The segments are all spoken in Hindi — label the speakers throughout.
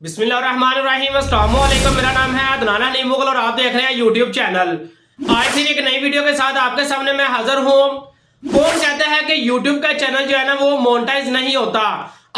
Speaker 1: बिस्मिल्लाहिर्रहमानिर्रहीम, अस्सलाम वालेकुम। मेरा नाम है अदनान हनीफ मुगल और आप देख रहे हैं यूट्यूब चैनल। आज फिर एक नई वीडियो के साथ आपके सामने मैं हाजिर हूँ। कौन कहता है कि यूट्यूब का चैनल जो है ना वो मोनेटाइज नहीं होता।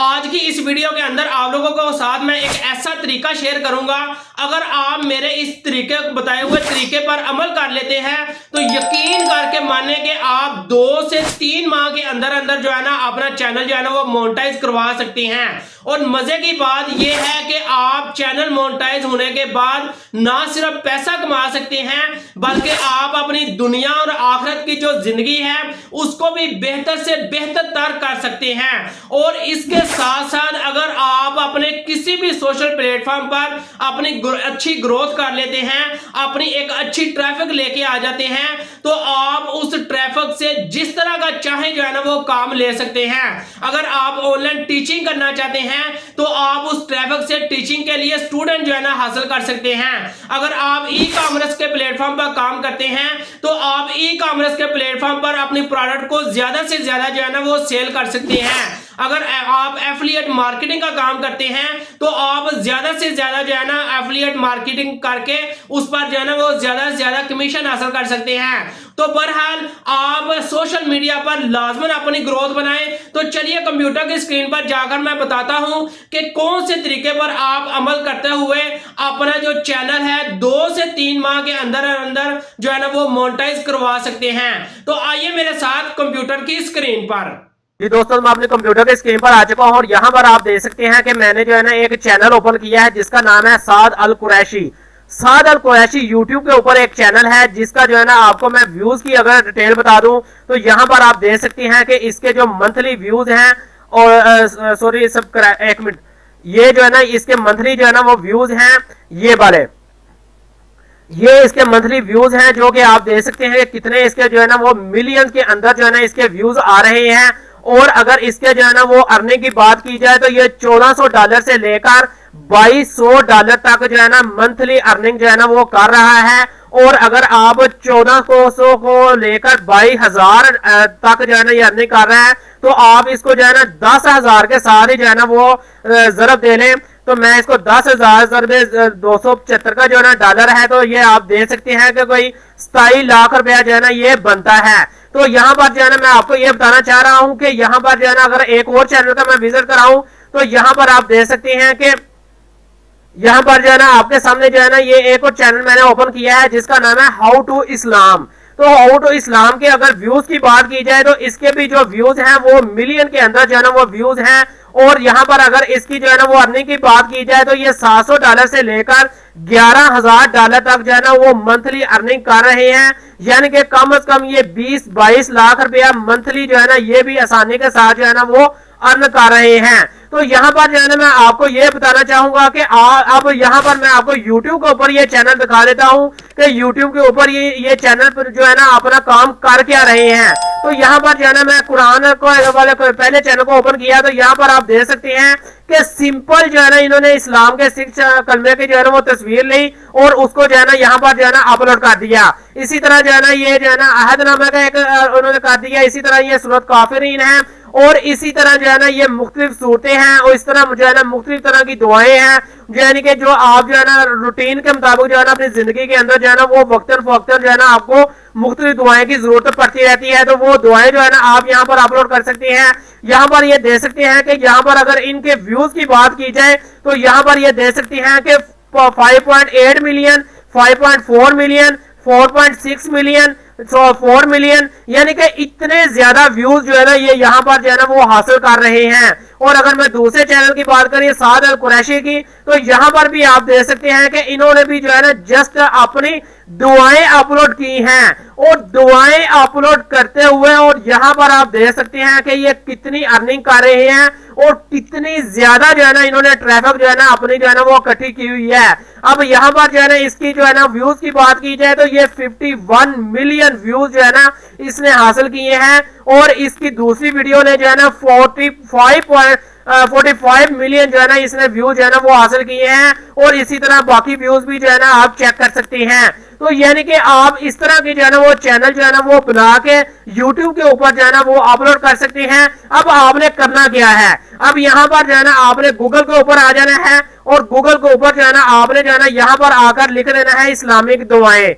Speaker 1: आज की इस वीडियो के अंदर आप लोगों को साथ में एक ऐसा तरीका शेयर करूंगा, अगर आप मेरे इस तरीके बताए हुए तरीके पर अमल कर लेते हैं तो यकीन करके माने कि आप 2 से 3 माह के अंदर अंदर जो है ना अपना चैनल जो है ना वो मोनेटाइज करवा सकते हैं। और मजे की बात यह है कि आप चैनल मोनेटाइज होने के बाद ना सिर्फ पैसा कमा सकते हैं बल्कि आप अपनी दुनिया और आखिरत की जो जिंदगी है उसको भी बेहतर से बेहतर तर कर सकते हैं। और इसके साथ साथ अगर आप अपने किसी भी सोशल प्लेटफॉर्म पर अपनी अच्छी ग्रोथ कर लेते हैं, अपनी एक अच्छी ट्रैफिक लेके आ जाते हैं, तो आप उस ट्रैफिक से जिस तरह का चाहे जो है ना वो काम ले सकते हैं। अगर आप ऑनलाइन टीचिंग करना चाहते हैं तो आप उस ट्रैफिक से टीचिंग के लिए स्टूडेंट जो है ना हासिल कर सकते हैं। अगर आप ई कॉमर्स के प्लेटफॉर्म पर काम करते हैं तो आप ई कॉमर्स के प्लेटफॉर्म पर अपनी प्रोडक्ट को ज्यादा से ज्यादा जो है ना वो सेल कर सकते हैं। अगर आप एफिलिएट मार्केटिंग का काम करते हैं तो आप ज्यादा से ज्यादा जो है ना एफिलिएट मार्केटिंग करके उस पर जो है ना वो ज्यादा से ज्यादा कमीशन हासिल कर सकते हैं। तो बहरहाल आप सोशल मीडिया पर लाजमन अपनी ग्रोथ बनाएं। तो चलिए कंप्यूटर की स्क्रीन पर जाकर मैं बताता हूं कि कौन से तरीके पर आप अमल करते हुए अपना जो चैनल है 2 से 3 माह के अंदर अंदर जो है ना वो मोनेटाइज करवा सकते हैं। तो आइए मेरे साथ कंप्यूटर की स्क्रीन पर।
Speaker 2: जी दोस्तों, मैं अपने कंप्यूटर के स्क्रीन पर आ चुका हूं और यहाँ पर आप देख सकते हैं कि मैंने जो है ना एक चैनल ओपन किया है जिसका नाम है साद अल कुरैशी। साद अल कुरैशी यूट्यूब के ऊपर एक चैनल है जिसका जो है ना आपको मैं व्यूज की अगर डिटेल बता दूं तो यहाँ पर आप देख सकते हैं कि इसके जो मंथली व्यूज हैं और सॉरी सब एक मिनट, ये जो है ना इसके मंथली जो है ना वो व्यूज हैं, ये वाले ये इसके मंथली व्यूज हैं जो कि आप देख सकते हैं कितने इसके जो है ना वो मिलियंस के अंदर जो है ना इसके व्यूज आ रहे हैं। और अगर इसके जो है ना वो अर्निंग की बात की जाए तो ये $1400 से लेकर $2200 तक जो है ना मंथली अर्निंग जो है ना वो कर रहा है। और अगर आप 1400 को लेकर 22,000 तक जो है ना ये अर्निंग कर रहा है तो आप इसको जो है ना 10,000 के साथ ही जो है ना वो जरब दे लें तो मैं इसको 10,000 275 का जो है ना डॉलर है तो ये आप देख सकते हैं कि कोई 27 लाख रुपया जो है ना ये बनता है। तो यहाँ पर जो है ना मैं आपको ये बताना चाह रहा हूँ कि यहाँ पर जो है ना अगर एक और चैनल का मैं विजिट कराऊं तो यहाँ पर आप देख सकते हैं कि यहाँ पर जो है ना आपके सामने जो है ना ये एक और चैनल मैंने ओपन किया है जिसका नाम है हाउ टू इस्लाम। तो हाउ टू इस्लाम के अगर व्यूज की बात की जाए तो इसके भी जो व्यूज हैं वो मिलियन के अंदर जो है ना वो व्यूज हैं। और यहाँ पर अगर इसकी जो है ना वो अर्निंग की बात की जाए तो ये $700 से लेकर $11,000 तक जो है ना वो मंथली अर्निंग कर रहे हैं। यानी कि कम से कम ये 20-22 लाख रुपया मंथली जो है ना ये भी आसानी के साथ जो है ना वो अर्न कर रहे हैं। तो यहाँ पर जो है ना मैं आपको ये बताना चाहूंगा कि अब यहाँ पर मैं आपको YouTube के ऊपर ये चैनल दिखा देता हूँ कि YouTube के ऊपर ये चैनल पर जो है ना अपना काम कर क्या रहे हैं। तो यहाँ पर जो है ना मैं कुरान को वाले पहले चैनल को ओपन किया तो यहाँ पर आप देख सकते हैं कि सिंपल जो है ना इन्होंने इस्लाम के 6 कलमे की जो है ना वो तस्वीर ली और उसको जो है ना यहाँ पर जो है ना अपलोड कर दिया। इसी तरह जो है ना ये जो है ना अहदनामा का एक उन्होंने कर दिया। इसी तरह ये सूरत काफिरीन है और इसी तरह जो है ना ये मुख्तलिफ सूरतें हैं और इस तरह जो है ना मुख्तलिफ तरह की दुआएं हैं यानी कि जो आप जो है ना रूटीन के मुताबिक जो है ना अपनी जिंदगी के अंदर जो है ना वो वक्तन फवक्तन जो है ना आपको मुख्तलिफ दुआएं की जरूरत पड़ती रहती है। तो वो दुआएं जो है ना आप यहाँ पर अपलोड कर सकते हैं। यहाँ पर ये देख सकते हैं कि यहाँ पर अगर इनके व्यूज की बात की जाए तो यहाँ पर ये देख सकते हैं कि 5.8 मिलियन, 5.4 मिलियन, 4.6 मिलियन, 4 मिलियन, यानी कि इतने ज्यादा व्यूज जो है ना ये यहाँ पर जो है ना वो हासिल कर रहे हैं। और अगर मैं दूसरे चैनल की बात करें साद अल कुरैशी की तो यहाँ पर भी आप देख सकते हैं कि इन्होंने भी जो है ना जस्ट अपनी दुआएं अपलोड की हैं और दुआएं अपलोड करते हुए और यहाँ पर आप देख सकते हैं कि ये कितनी अर्निंग कर रहे हैं और कितनी ज्यादा जो है ना इन्होंने ट्रैफिक जो है ना अपनी जो है ना वो इकट्ठी की हुई है। अब यहाँ पर जो है ना इसकी जो है ना व्यूज की बात की जाए तो ये 51 मिलियन व्यूज जो है ना इसने हासिल किए हैं। और इसकी दूसरी वीडियो ने जो है ना 45 मिलियन जो है ना इसने व्यू जो है ना वो हासिल किए हैं, और इसी तरह बाकी व्यूज भी जो है ना आप चेक कर सकते हैं। तो यानी कि आप इस तरह के जो है ना वो चैनल जो है ना वो बना के YouTube के ऊपर जो है ना वो अपलोड कर सकते हैं। अब आपने करना क्या है, अब यहाँ पर जो है ना आपने गूगल के ऊपर आ जाना है, और गूगल के ऊपर जो है ना आपने जो है ना यहाँ पर आकर लिख देना है इस्लामिक दुआएं।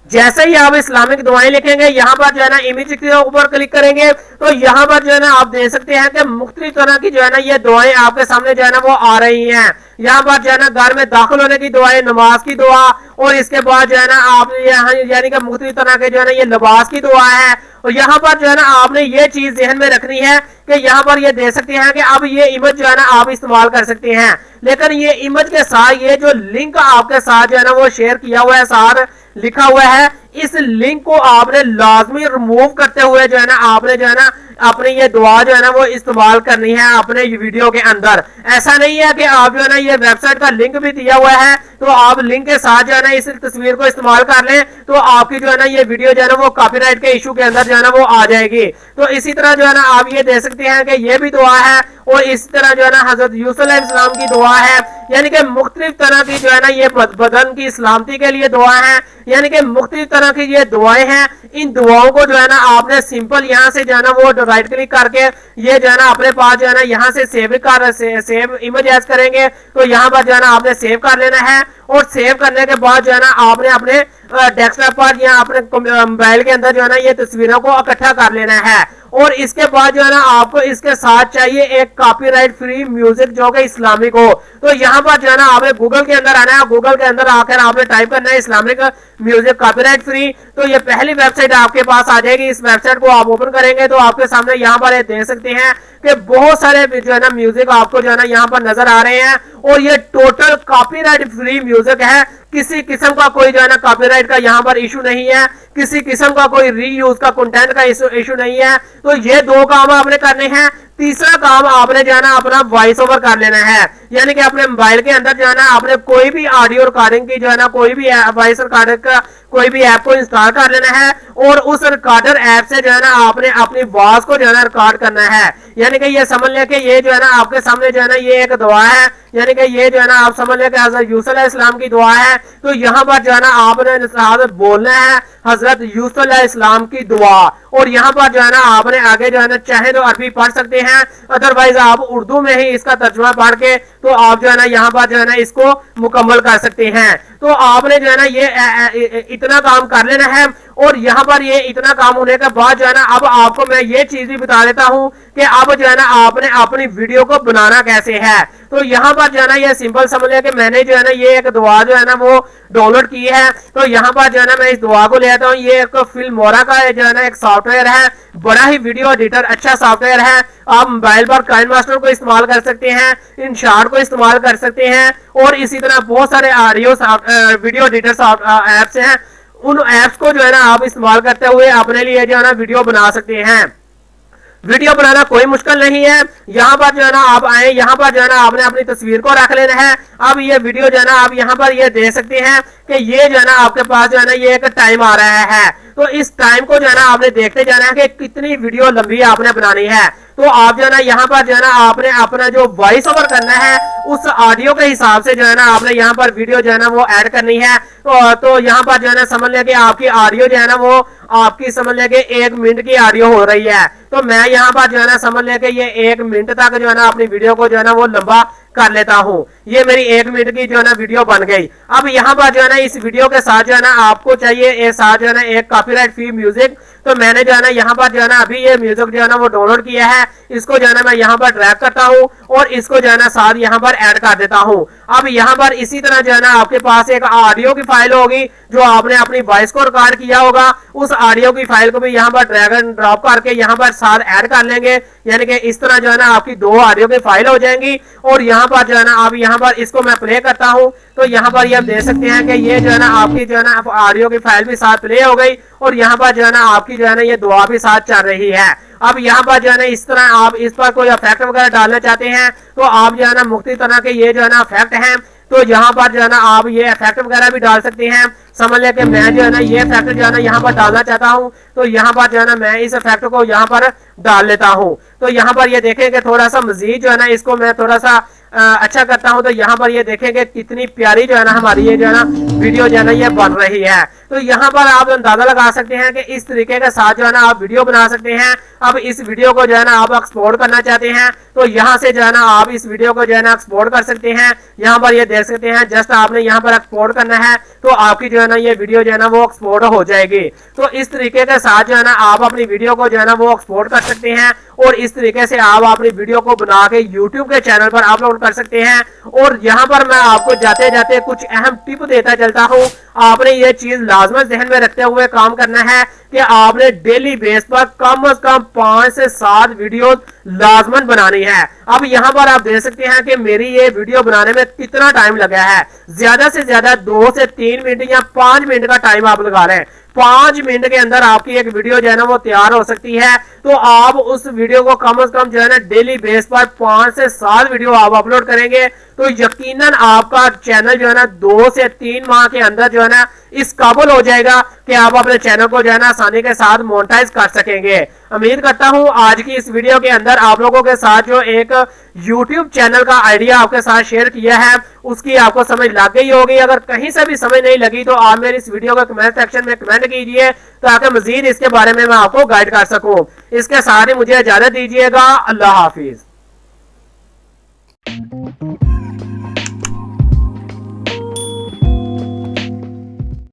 Speaker 2: जैसे ही आप इस्लामिक दुआएं लिखेंगे, यहाँ पर जो है ना इमेज के ऊपर क्लिक करेंगे, तो यहाँ पर जो है ना आप देख सकते हैं कि मुख्तलिफ तरह की जो है ना ये दुआएं आपके सामने जो है ना वो आ रही हैं। यहाँ पर जो है ना घर में दाखिल होने की दुआएं, नमाज की दुआ, और इसके बाद जो है ना आप यहाँ यानी कि मुख्तलिफ तरह के जो है ना ये लिबास की दुआ है। और यहाँ पर जो है ना आपने ये चीज ध्यान में रखनी है कि यहाँ पर ये देख सकते हैं कि अब ये इमेज जो है ना आप इस्तेमाल कर सकते हैं, लेकिन ये इमेज के साथ ये जो लिंक आपके साथ जो है ना वो शेयर किया हुआ है, साथ लिखा हुआ है, इस लिंक को आपने लाजमी रिमूव करते हुए जो है ना आपने जो है ना अपनी ये दुआ जो है ना वो इस्तेमाल करनी है अपने वीडियो के अंदर। ऐसा नहीं है कि आप जो है ना ये वेबसाइट का लिंक भी दिया हुआ है तो आप लिंक के साथ जो है ना इस तस्वीर को इस्तेमाल कर लें तो आपकी जो है ना ये वीडियो जो है ना वो कॉपीराइट के इशू के अंदर जो है ना वो आ जाएगी। तो इसी तरह जो है ना आप ये देख सकते हैं कि ये भी दुआ है, और इस तरह जो है ना हजरत यूसुफ अलैहिस्सलाम की दुआ है, यानी कि मुख्तलिफ तरह की जो है ना ये बदन की सलामती के लिए दुआ है, यानी कि मुख्तलिफ तरह की ये दुआएं हैं। इन दुआओं को जो है ना आपने सिंपल यहाँ से जो है ना वो राइट क्लिक करके ये जो है ना अपने पास जो है ना यहाँ से सेव इमेज एज करेंगे, तो यहाँ पर जो है ना आपने सेव कर लेना है, और सेव करने के बाद जो है ना आपने अपने डेस्कटॉप पर या अपने मोबाइल के अंदर जो है ना ये तस्वीरों को इकट्ठा कर लेना है। और इसके बाद जो है ना आपको इसके साथ चाहिए एक कॉपीराइट फ्री म्यूजिक जो कि इस्लामिक हो। तो यहाँ पर जो है ना आपने गूगल के अंदर आना है, गूगल के अंदर आकर आपने टाइप करना है इस्लामिक म्यूजिक कॉपीराइट फ्री, तो ये पहली वेबसाइट आपके पास आ जाएगी। इस वेबसाइट को आप ओपन करेंगे तो आपके सामने यहाँ पर देख सकते हैं कि बहुत सारे जो है ना म्यूजिक आपको जो है ना यहाँ पर नजर आ रहे हैं, और ये टोटल कॉपीराइट फ्री म्यूजिक है। किसी किस्म का कोई जो है ना कॉपीराइट का यहाँ पर इशू नहीं है, किसी किस्म का कोई रीयूज का कंटेंट का इशू नहीं है। तो ये दो काम आपने करने हैं। तीसरा काम आपने जो है ना अपना वॉइस ओवर कर लेना है, यानी कि अपने मोबाइल के अंदर जो है ना आपने कोई भी ऑडियो रिकॉर्डिंग की जो है ना कोई भी वॉइस रिकॉर्डिंग का कोई भी ऐप को इंस्टॉल कर लेना है, और उस रिकॉर्डर ऐप से जो है ना आपने अपनी आवाज को जो है ना रिकॉर्ड करना है। यानी कि ये समझ लें कि ये जो है ना आपके सामने जो है ना ये एक दुआ है, यानी कि ये जो है ना आप समझ लें कि हजरत यूसुफ अलैहिस्सलाम की दुआ है। तो यहाँ पर जो है ना आपने साथ बोलना है हजरत यूसुफ अलैहिस्सलाम की दुआ, और यहाँ पर जो है ना आपने आगे जो है ना चाहे तो अरबी पढ़ सकते हैं, अदरवाइज आप उर्दू में ही इसका तर्जुमा पढ़ के तो आप जो है ना यहाँ पर जो है ना इसको मुकम्मल कर सकते हैं। तो आपने जो है ना ये इतना काम कर लेना है, और यहाँ पर ये इतना काम होने के बाद जो है ना अब आपको मैं ये चीज भी बता देता हूँ कि अब जो है ना आपने अपनी वीडियो को बनाना कैसे है। तो यहाँ पर जो है ना ये सिंपल समझ लिया कि मैंने जो है ना ये एक दुआ जो है ना वो डाउनलोड की है। तो यहाँ पर जो है ना मैं इस दुआ को ले आता हूँ। ये एक फिल्मोरा का जो है ना एक सॉफ्टवेयर है, बड़ा ही वीडियो एडिटर अच्छा सॉफ्टवेयर है। आप मोबाइल पर काइनमास्टर को इस्तेमाल कर सकते हैं, इनशॉट को इस्तेमाल कर सकते हैं, और इसी तरह बहुत सारे ऑडियो वीडियो एडिटर ऐप्स हैं। उन ऐप्स को जो है ना आप इस्तेमाल करते हुए अपने लिए जो है ना वीडियो बना सकते हैं। वीडियो बनाना कोई मुश्किल नहीं है। यहाँ पर जो है ना आप आए, यहाँ पर जो है ना आपने अपनी तस्वीर को रख लेना है। अब ये वीडियो जो है ना आप यहाँ पर ये देख सकते हैं कि ये जो है ना आपके पास जो है ना ये एक टाइम आ रहा है। तो इस टाइम को जो है ना आपने देखते जाना है कि कितनी वीडियो लंबी आपने बनानी है। तो आप जो है ना यहाँ पर जो है ना आपने अपना जो वॉइस ओवर करना है उस ऑडियो के हिसाब से जो है ना आपने यहाँ पर वीडियो जो है ना वो ऐड करनी है। तो यहाँ पर जो है ना समझ लें कि आपकी ऑडियो जो है ना वो आपकी समझ लें कि 1 मिनट की ऑडियो हो रही है। तो मैं यहाँ पर जो है ना समझ लें कि ये 1 मिनट तक जो है ना अपनी वीडियो को जो है ना वो लंबा कर लेता हूँ। ये मेरी 1 मिनट की जो है ना वीडियो बन गई। अब यहाँ पर जो है ना इस वीडियो के साथ जो है ना आपको चाहिए एक साथ जो है ना एक कॉपीराइट फ्री म्यूजिक। तो मैंने जो है ना यहाँ पर जो है ना अभी ये म्यूजिक जो है ना वो डाउनलोड किया है। इसको जो है ना मैं यहाँ पर ड्रैग करता हूँ और इसको जो है ना साथ यहाँ पर ऐड कर देता हूँ। अब यहाँ पर इसी तरह जो है ना आपके पास एक ऑडियो की फाइल होगी जो आपने अपनी वॉइस को रिकॉर्ड किया होगा। उस ऑडियो की फाइल को भी यहाँ पर ड्रैग एंड ड्रॉप करके यहाँ पर साथ ऐड कर लेंगे। यानी कि इस तरह जो है ना आपकी 2 ऑडियो की फाइल हो जाएंगी। और यहाँ पर जो है ना आप यहाँ पर इसको मैं प्ले करता हूँ। तो यहाँ पर ये आप देख सकते हैं कि ये जो है ना आपकी जो है ना ऑडियो की फाइल भी साथ प्ले हो गई और यहाँ पर जो है ना आपकी जो है ना ये दुआ भी साथ चल रही है। अब यहाँ पर जो है ना इस तरह आप इस पर कोई इफेक्ट वगैरह डालना चाहते हैं तो आप जो है ना मुख्तलिफ तरह के ये जो है ना इफेक्ट हैं तो यहाँ पर जो है ना आप ये इफेक्ट वगैरह भी डाल सकते हैं। समझ लें कि मैं जो है ना ये इफेक्ट जो है ना यहाँ पर डालना चाहता हूँ, तो यहाँ पर जो है ना मैं इस इफेक्ट को यहाँ पर डाल लेता हूँ। तो यहाँ पर ये देखें कि थोड़ा सा मजीद जो है ना इसको मैं थोड़ा सा अच्छा करता हूं। तो यहाँ पर ये देखेंगे कितनी प्यारी जो है ना हमारी ये जो है ना वीडियो जो है ना ये बन रही है। तो यहाँ पर आप अंदाजा लगा सकते हैं कि इस तरीके के साथ जो है ना आप वीडियो बना सकते हैं। अब इस वीडियो को जो है ना आप एक्सपोर्ट करना चाहते हैं तो यहाँ से जो है ना आप इस वीडियो को जो है ना एक्सपोर्ट कर सकते हैं। यहाँ पर ये देख सकते हैं जस्ट आपने यहाँ पर एक्सपोर्ट करना है तो आपकी जो है ना ये वीडियो जो है ना वो एक्सपोर्ट हो जाएगी। तो इस तरीके के साथ जो है ना आप अपनी वीडियो को जो है ना वो एक्सपोर्ट कर सकते हैं और इस तरीके से आप अपनी वीडियो को बना के YouTube के चैनल पर अपलोड कर सकते हैं। और यहाँ पर मैं आपको जाते जाते कुछ अहम टिप देता चलता हूँ। आपने ये चीज लाजमत ज़हन में रखते हुए काम करना है कि आपने डेली बेस पर कम से कम 5 से 7 वीडियो लाजमन बनानी है। अब यहाँ पर आप देख सकते हैं कि मेरी ये वीडियो बनाने में कितना टाइम लगा है। ज्यादा से ज्यादा 2 से 3 मिनट या 5 मिनट का टाइम आप लगा रहे हैं। 5 मिनट के अंदर आपकी एक वीडियो जो है ना वो तैयार हो सकती है। तो आप उस वीडियो को कम से कम जो है ना डेली बेस पर 5 से 7 वीडियो आप अपलोड करेंगे तो यकीनन आपका चैनल जो है ना 2 से 3 माह के अंदर जो है ना इस काबिल हो जाएगा कि आप अपने चैनल को जो है ना आसानी के साथ मोनेटाइज कर सकेंगे। उम्मीद करता हूं आज की इस वीडियो के अंदर आप लोगों के साथ जो एक YouTube चैनल का आइडिया आपके साथ शेयर किया है उसकी आपको समझ लग गई होगी। अगर कहीं से भी समझ नहीं लगी तो आप मेरी इस वीडियो को कमेंट सेक्शन में कमेंट कीजिए ताकि मजीद इसके बारे में मैं आपको गाइड कर सकूं। इसके साथ ही मुझे इजाजत दीजिएगा। अल्लाह हाफिज।